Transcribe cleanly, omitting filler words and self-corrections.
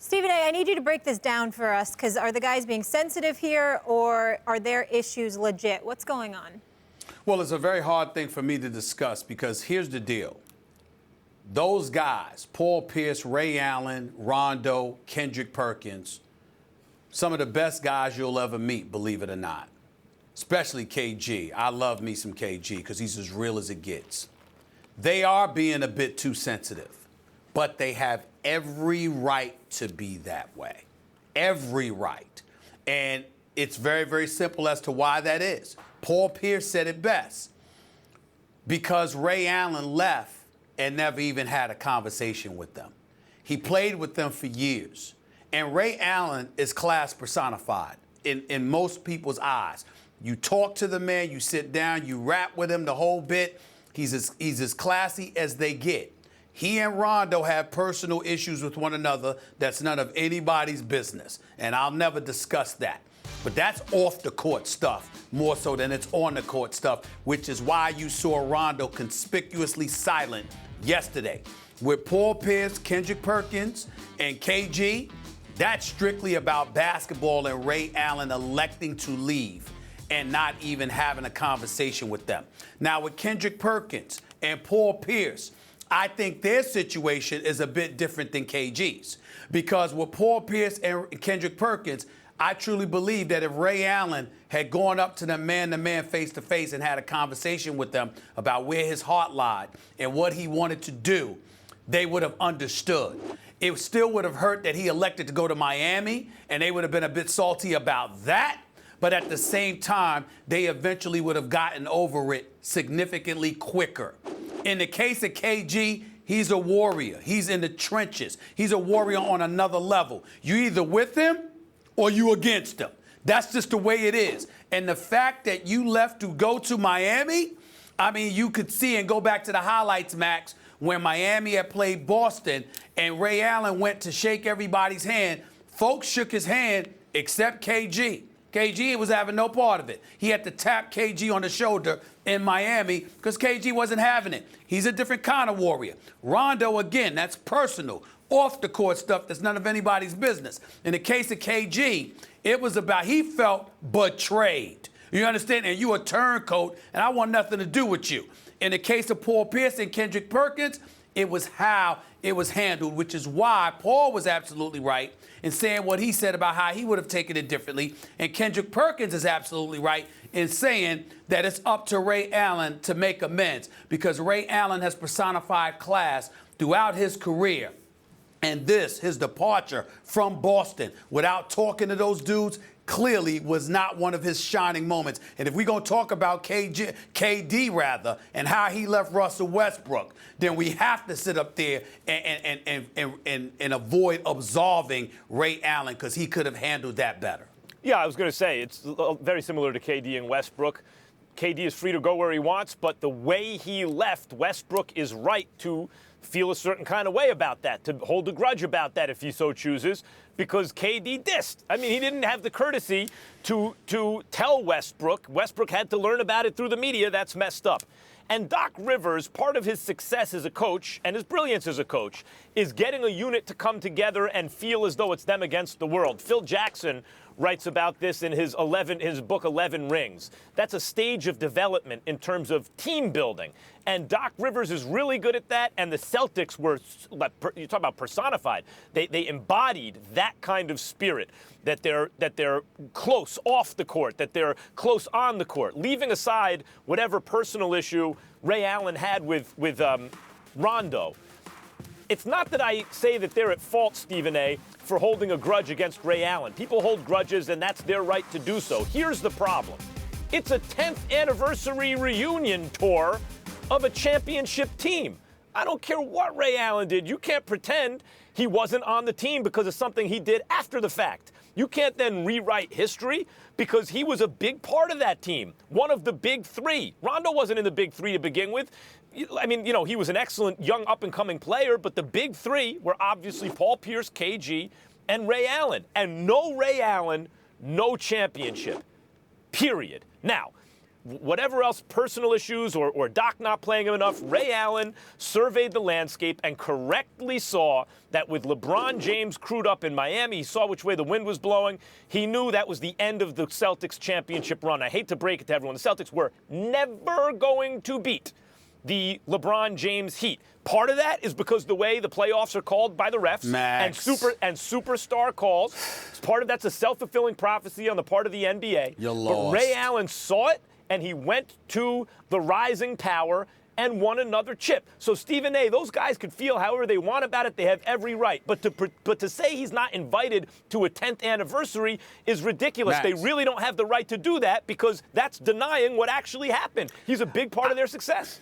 Stephen A., I need you to break this down for us, because are the guys being sensitive here, or are their issues legit? What's going on? Well, it's a very hard thing for me to discuss, because here's the deal. Those guys, Paul Pierce, Ray Allen, Rondo, Kendrick Perkins, some of the best guys you'll ever meet, believe it or not. Especially KG. I love me some KG because he's as real as it gets. They are being a bit too sensitive, but they have every right to be that way. Every right. And it's very, very simple as to why that is. Paul Pierce said it best. Because Ray Allen left and never even had a conversation with them. He played with them for years. And Ray Allen is class personified in most people's eyes. You talk to the man, you sit down, you rap with him the whole bit. He's as classy as they get. He and Rondo have personal issues with one another that's none of anybody's business, and I'll never discuss that. But that's off the court stuff more so than it's on the court stuff, which is why you saw Rondo conspicuously silent yesterday. With Paul Pierce, Kendrick Perkins, and KG, that's strictly about basketball and Ray Allen electing to leave and not even having a conversation with them. Now, with Kendrick Perkins and Paul Pierce, I think their situation is a bit different than KG's. Because with Paul Pierce and Kendrick Perkins, I truly believe that if Ray Allen had gone up to them man-to-man, face-to-face, and had a conversation with them about where his heart lied and what he wanted to do, they would have understood. It still would have hurt that he elected to go to Miami, and they would have been a bit salty about that. But at the same time, they eventually would have gotten over it significantly quicker. In the case of KG, he's a warrior. He's in the trenches. He's a warrior on another level. You either with him or you against him. That's just the way it is. And the fact that you left to go to Miami, I mean, you could see and go back to the highlights, Max, when Miami had played Boston and Ray Allen went to shake everybody's hand. Folks shook his hand except KG. KG was having no part of it. He had to tap KG on the shoulder in Miami because KG wasn't having it. He's a different kind of warrior. Rondo, again, that's personal. Off the court stuff that's none of anybody's business. In the case of KG, it was about he felt betrayed. You understand? And you a turncoat, and I want nothing to do with you. In the case of Paul Pierce and Kendrick Perkins, it was how it was handled, which is why Paul was absolutely right in saying what he said about how he would have taken it differently. And Kendrick Perkins is absolutely right in saying that it's up to Ray Allen to make amends, because Ray Allen has personified class throughout his career. And this, his departure from Boston without talking to those dudes, clearly was not one of his shining moments. And if we're going to talk about KD, and how he left Russell Westbrook, then we have to sit up there and avoid absolving Ray Allen, because he could have handled that better. Yeah, I was going to say, it's very similar to KD and Westbrook. KD is free to go where he wants, but the way he left, Westbrook is right to feel a certain kind of way about that, to hold a grudge about that if he so chooses, because KD dissed. I mean, he didn't have the courtesy to tell Westbrook. Westbrook had to learn about it through the media. That's messed up. And Doc Rivers, part of his success as a coach and his brilliance as a coach is getting a unit to come together and feel as though it's them against the world. Phil Jackson writes about this in his book 11 Rings. That's a stage of development in terms of team building. And Doc Rivers is really good at that, and the Celtics were, you talk about personified, they embodied that kind of spirit, that they're close off the court, that they're close on the court, leaving aside whatever personal issue Ray Allen had with Rondo. It's not that I say that they're at fault, Stephen A., for holding a grudge against Ray Allen. People hold grudges, and that's their right to do so. Here's the problem. It's a 10th anniversary reunion tour of a championship team. I don't care what Ray Allen did. You can't pretend he wasn't on the team because of something he did after the fact. You can't then rewrite history because he was a big part of that team, one of the big three. Rondo wasn't in the big three to begin with. I mean, you know, he was an excellent young up-and-coming player, but the big three were obviously Paul Pierce, KG, and Ray Allen. And no Ray Allen, no championship, period. Now, whatever else, personal issues or Doc not playing him enough, Ray Allen surveyed the landscape and correctly saw that with LeBron James crewed up in Miami, he saw which way the wind was blowing. He knew that was the end of the Celtics championship run. I hate to break it to everyone. The Celtics were never going to beat the LeBron James Heat. Part of that is because the way the playoffs are called by the refs Max. and superstar calls. Part of that's a self-fulfilling prophecy on the part of the NBA. You're But lost. Ray Allen saw it, and he went to the rising power and won another chip. So Stephen A., those guys could feel however they want about it. They have every right. But to say he's not invited to a 10th anniversary is ridiculous. Max. They really don't have the right to do that because that's denying what actually happened. He's a big part of their success.